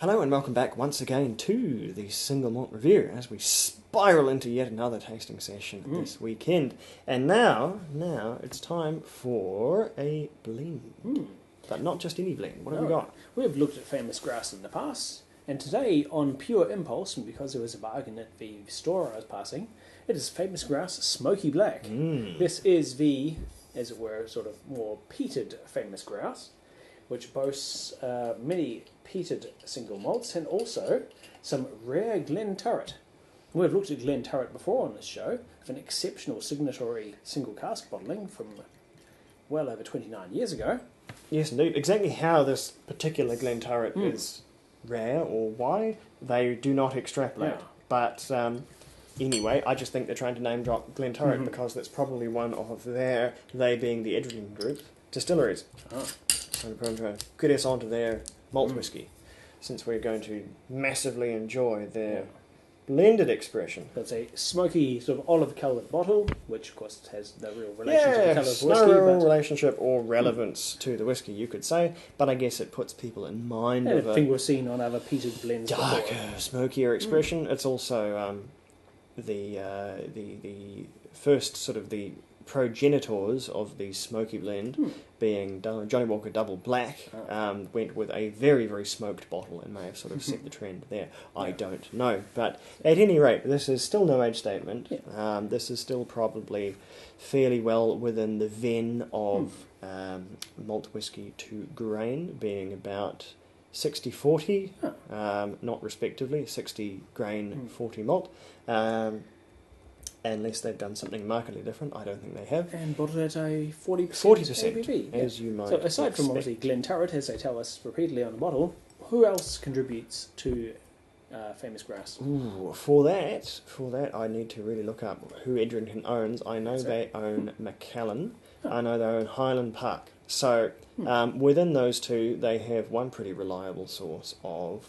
Hello and welcome back once again to the Single Malt Review as we spiral into yet another tasting session this weekend. And now it's time for a blend. But not just any blend. What have we got? We've looked at famous grouse in the past, and today, on pure impulse, and because there was a bargain at the store I was passing, it is famous grouse Smoky Black. This is the, as it were, sort of more peated famous grouse, which boasts many peated single malts and also some rare Glen Turret. We've looked at Glen Turret before on this show, with an exceptional signatory single cask bottling from well over 29 years ago. Yes, indeed. Exactly how this particular Glen Turret is rare or why, they do not extrapolate. Yeah. But anyway, I just think they're trying to name drop Glen Turret because that's probably one of their, they being the Edgerton Group, distilleries. So we're going to get us onto their malt whisky, since we're going to massively enjoy their blended expression. It's a smoky, sort of olive-coloured bottle, which of course has no real relation to the colour of whiskey. No real relationship or relevance to the whisky, you could say, but I guess it puts people in mind of a thing we've seen on other peated blends darker, before. smokier expression. It's also the first sort of the progenitors of the smoky blend, being Johnny Walker Double Black, went with a very, very smoked bottle and may have sort of set the trend there. I don't know. But at any rate, this is still no age statement. This is still probably fairly well within the ven of malt whisky to grain, being about 60-40, not respectively, 60 grain, 40 malt. Unless they've done something markedly different, I don't think they have. And bottled at a 40% 40%, ABV. as you might So aside from expect. obviously Glen Turret, as they tell us repeatedly on the bottle, who else contributes to famous grouse? Ooh, for that, I need to really look up who Edgerton owns. I know they own Macallan. I know they own Highland Park. So within those two, they have one pretty reliable source of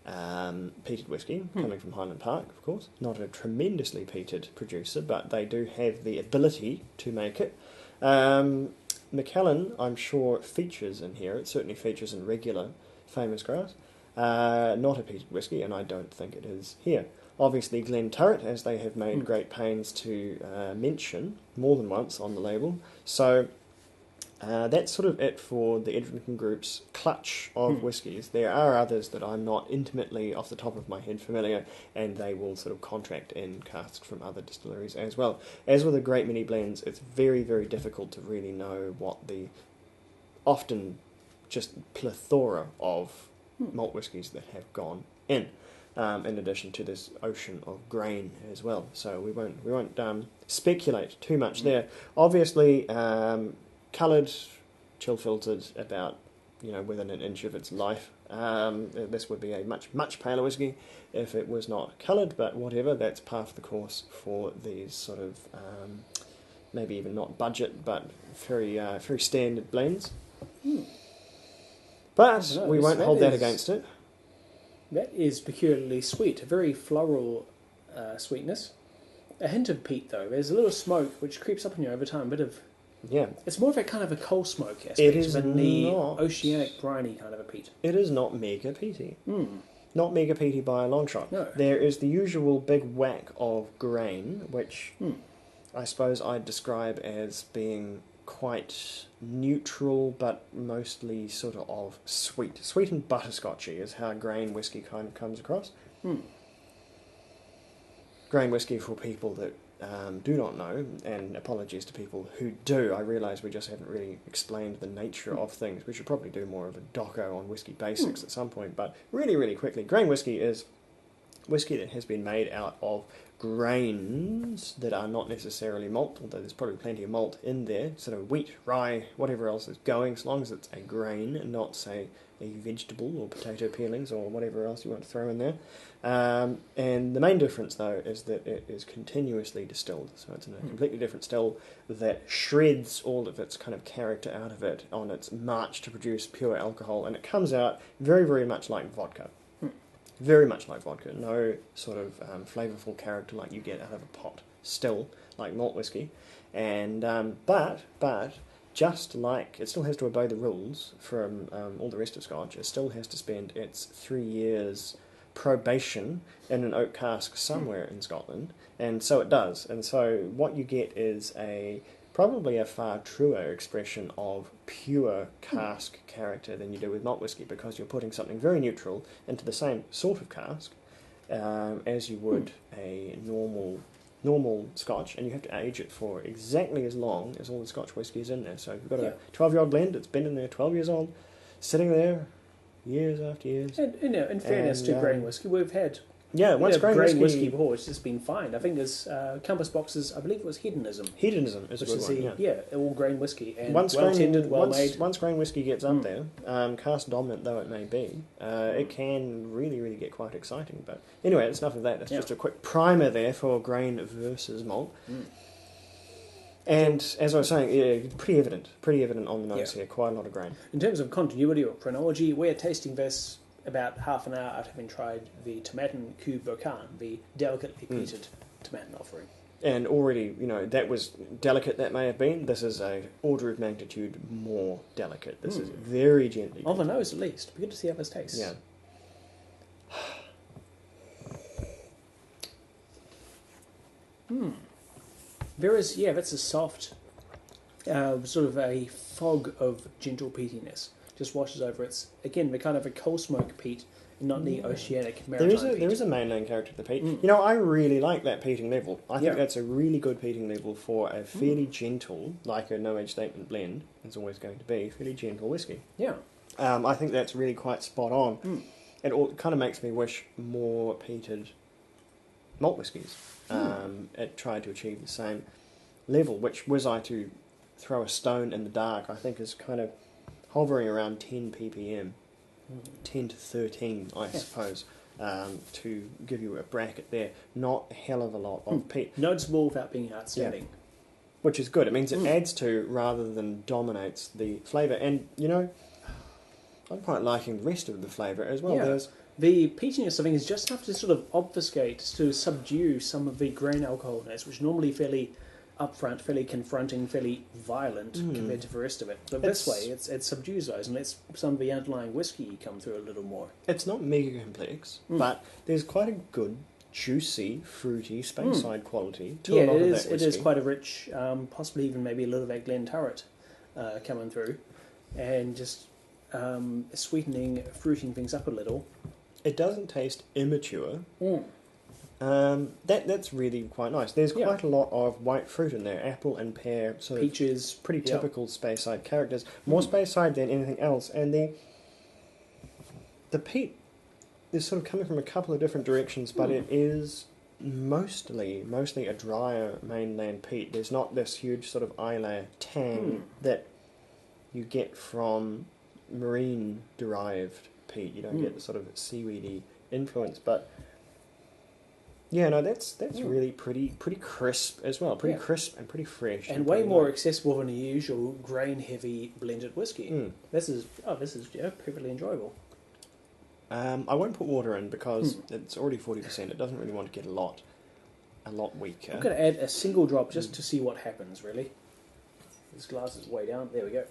peated whisky, coming from Highland Park, of course. Not a tremendously peated producer, but they do have the ability to make it. Macallan, I'm sure, features in here. It certainly features in regular famous grouse. Not a peated whisky, and I don't think it is here. Obviously, Glen Turret, as they have made great pains to mention more than once on the label. So that's sort of it for the Edgerton Group's clutch of whiskies. There are others that I'm not intimately off the top of my head familiar, and they will sort of contract in casks from other distilleries as well. As with a great many blends, it's very, very difficult to really know what the often just plethora of malt whiskies that have gone in addition to this ocean of grain as well. So we won't speculate too much there. Obviously, coloured, chill filtered, about within an inch of its life. This would be a much paler whisky if it was not coloured, but whatever. That's par of the course for these sort of maybe even not budget, but very standard blends. But we won't hold that against it. That is peculiarly sweet, a very floral sweetness. A hint of peat though. There's a little smoke which creeps up on you over time, a bit of. Yeah. It's more of a kind of a coal smoke aspect It is than the not oceanic briny kind of a peat. It is not mega peaty. Not mega peaty by a long shot. No. There is the usual big whack of grain, which I suppose I'd describe as being quite neutral, but mostly sort of sweet. Sweet and butterscotchy is how grain whisky kind of comes across. Grain whisky, for people that do not know, and apologies to people who do. I realise we just haven't really explained the nature of things. We should probably do more of a doco on whisky basics at some point, but really, really quickly, grain whisky is whisky that has been made out of grains that are not necessarily malt, although there's probably plenty of malt in there, sort of wheat, rye, whatever else is going, as long as it's a grain and not, say, a vegetable or potato peelings or whatever else you want to throw in there. And the main difference, though, is that it is continuously distilled. So it's in a completely different still that shreds all of its kind of character out of it on its march to produce pure alcohol, and it comes out very, very much like vodka. Very much like vodka. No sort of flavourful character like you get out of a pot still, like malt whisky. And but just like it still has to obey the rules from all the rest of Scotch, it still has to spend its 3 years probation in an oak cask somewhere in Scotland, and so it does. And so what you get is probably a far truer expression of pure cask character than you do with malt whisky, because you're putting something very neutral into the same sort of cask as you would a normal Scotch, and you have to age it for exactly as long as all the Scotch whisky is in there. So if you've got a 12-year-old blend, it's been in there 12 years old, sitting there years after years. And in fairness to grain whisky, we've had once grain whiskey before, it's just been fine. I think there's Compass Boxes, I believe it was Hedonism. Hedonism is a good one, all grain whiskey, and once well-tended, well-made. Once grain whiskey gets up there, cask dominant though it may be, it can really, really get quite exciting. But anyway, it's enough of that. It's just a quick primer there for grain versus malt. And as I was saying, pretty evident on the nose here, quite a lot of grain. In terms of continuity or chronology, we're tasting this about half an hour after having tried the Tomatin Cube Bocan, the delicately peated Tomatin offering. And already, that was delicate, that may have been. This is a order of magnitude more delicate. This is very gently. On the nose, at least. Be good to see how this tastes. Yeah. There is, that's a soft, sort of a fog of gentle peatiness. Just washes over. It's, again, the kind of a coal smoke peat, and not the oceanic maritime peat. There is a mainland character to the peat. I really like that peating level. I think that's a really good peating level for a fairly gentle, like a no-age statement blend, is always going to be, fairly gentle whiskey. Yeah. I think that's really quite spot on. It kind of makes me wish more peated malt whiskies it tried to achieve the same level, which, was I to throw a stone in the dark, I think is kind of hovering around 10 ppm, 10 to 13, I suppose, to give you a bracket there. Not a hell of a lot of peat. Noticeable without being outstanding. Yeah. Which is good. It means it adds to rather than dominates the flavour. And, I'm quite liking the rest of the flavour as well. Yeah. The peatiness, I think, is just enough to sort of obfuscate, to subdue some of the grain alcoholness, which normally fairly upfront, fairly confronting, fairly violent compared to the rest of it. But this way, it subdues those and lets some of the underlying whiskey come through a little more. It's not mega complex, but there's quite a good, juicy, fruity, Speyside quality to a lot of that whiskey. It is quite a rich, possibly even maybe a little of that Glen Turret coming through, and just sweetening, fruiting things up a little. It doesn't taste immature. That's really quite nice. There's quite a lot of white fruit in there, apple and pear, sort peaches, of pretty typical Speyside characters. More Speyside than anything else, and the peat is sort of coming from a couple of different directions, but it is mostly a drier mainland peat. There's not this huge sort of Islay tang that you get from marine derived peat. You don't get the sort of seaweedy influence, but that's really pretty crisp as well. Pretty crisp and pretty fresh, and way more accessible than a usual grain heavy blended whiskey. This is perfectly enjoyable. I won't put water in because it's already 40%. It doesn't really want to get a lot weaker. I'm going to add a single drop just to see what happens. Really, this glass is way down. There we go.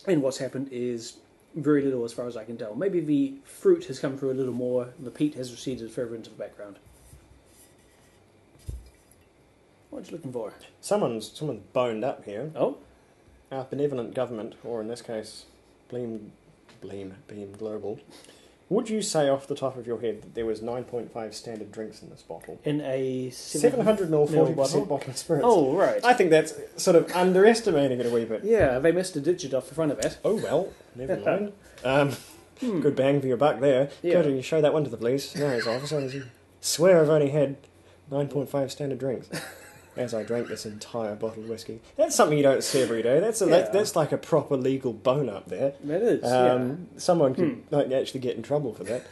And what's happened is very little as far as I can tell. Maybe the fruit has come through a little more, the peat has receded further into the background. What are you looking for? Someone's boned up here. Oh? Our benevolent government, or in this case, Beam Global. Would you say off the top of your head that there was 9.5 standard drinks in this bottle? In a 700 ml 40% bottle of spirits. Oh, right. I think that's sort of underestimating it a wee bit. Yeah, they missed a digit off the front of it. Oh, well, never mind. Good bang for your buck there. Yeah. Good, you show that one to the police. Yes, officer. Swear I've only had 9.5 standard drinks. As I drank this entire bottle of whiskey. That's something you don't see every day. That's like a proper legal bone up there. That is, Someone could actually get in trouble for that.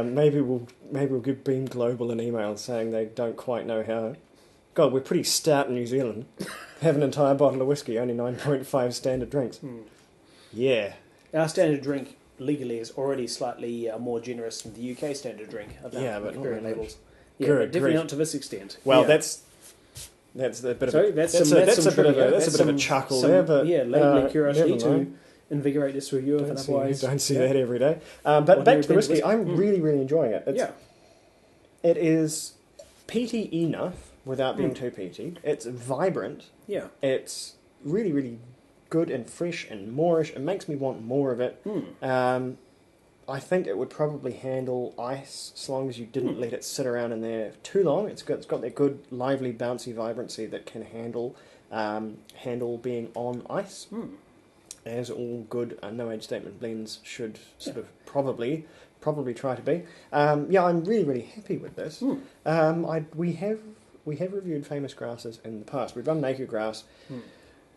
Maybe we'll give Beam Global an email saying they don't quite know how. God, we're pretty stout in New Zealand. Have an entire bottle of whiskey, only 9.5 standard drinks. Yeah. Our standard drink legally is already slightly more generous than the UK standard drink about Yeah, but not variant very labels. much. Yeah, Good but definitely grief. not to this extent. Well, Yeah. that's a bit Sorry, of that's a some bit of a trivia. that's a bit of a chuckle there, but labeling curiosity never mind. to invigorate this review. If otherwise, Don't see that every day. But back to the whiskey, I'm really, really enjoying it. It is peaty enough without being too peaty. It's vibrant. Yeah. It's really, really good and fresh and moreish. It makes me want more of it. I think it would probably handle ice as long as you didn't let it sit around in there too long. It's got that good, lively, bouncy vibrancy that can handle being on ice. As all good no age statement blends should sort of probably try to be. I'm really, really happy with this. We have reviewed famous grouses in the past. We've done Naked Grouse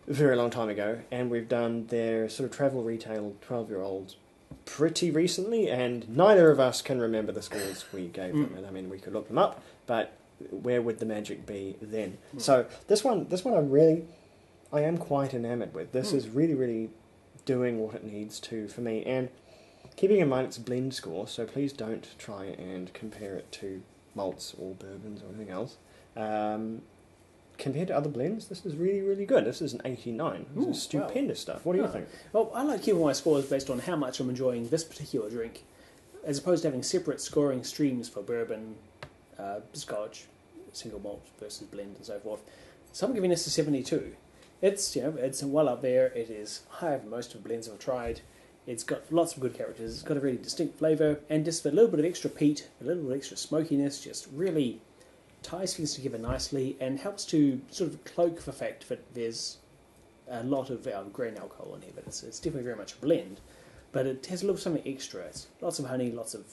a very long time ago, and we've done their sort of travel retail 12-year-olds pretty recently, and neither of us can remember the scores we gave them. And I mean, we could look them up, but where would the magic be then? So this one I am quite enamoured with. This is really, really doing what it needs to for me, and keeping in mind it's a blend score, so please don't try and compare it to malts or bourbons or anything else. Compared to other blends, this is really, really good. This is an 89. This is stupendous stuff. What do you think? Well, I like keeping my scores based on how much I'm enjoying this particular drink, as opposed to having separate scoring streams for bourbon, scotch, single malt versus blend, and so forth. So I'm giving this a 72. It's well up there. It is higher than most of the blends I've tried. It's got lots of good characters. It's got a really distinct flavour, and just a little bit of extra peat, a little bit of extra smokiness, just really ties things together nicely and helps to sort of cloak the fact that there's a lot of grain alcohol in here, but it's definitely very much a blend. But it has a little something extra. It's lots of honey, lots of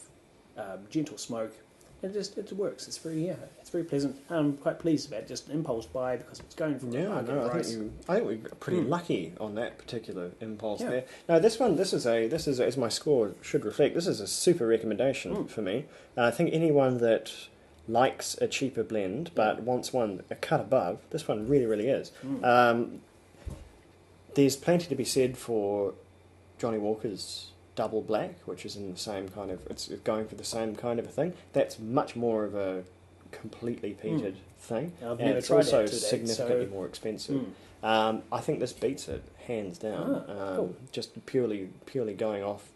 gentle smoke, and it works. It's very pleasant. I'm quite pleased about it. Just an impulse buy because it's going for a market price. I think we're pretty lucky on that particular impulse there. Now this is as my score should reflect. This is a super recommendation for me. I think anyone that likes a cheaper blend but wants one a cut above, this one really, really is. There's plenty to be said for Johnny Walker's Double Black, which is in the same kind of, it's going for the same kind of a thing. That's much more of a completely peated thing, I've and never it's tried also that today, significantly more expensive. I think this beats it hands down. Cool. Just purely going off,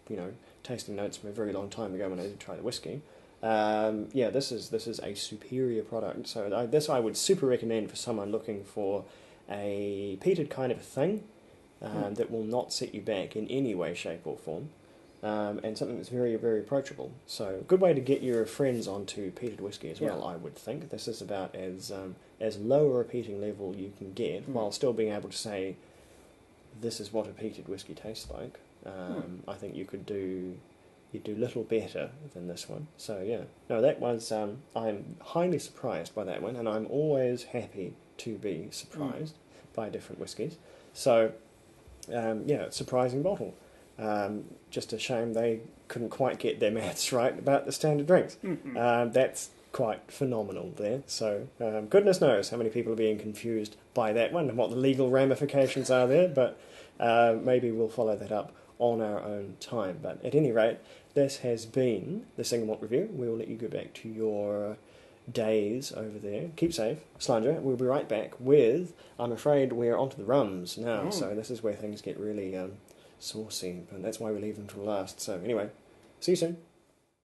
tasting notes from a very long time ago when I did try the whiskey. This is a superior product. So this I would super recommend for someone looking for a peated kind of a thing that will not set you back in any way, shape or form, and something that's very, very approachable. So good way to get your friends onto peated whiskey as well, I would think. This is about as lower a peating level you can get while still being able to say this is what a peated whiskey tastes like. I think you do little better than this one. So that was I'm highly surprised by that one, and I'm always happy to be surprised by different whiskies. So surprising bottle. Just a shame they couldn't quite get their maths right about the standard drinks. That's quite phenomenal there. So goodness knows how many people are being confused by that one and what the legal ramifications are there, but maybe we'll follow that up on our own time. But at any rate, this has been the Single Malt Review. We will let you go back to your days over there. Keep safe, Slanger. We'll be right back with, I'm afraid we're onto the rums now, so this is where things get really saucy, and that's why we leave them till last. So anyway, see you soon.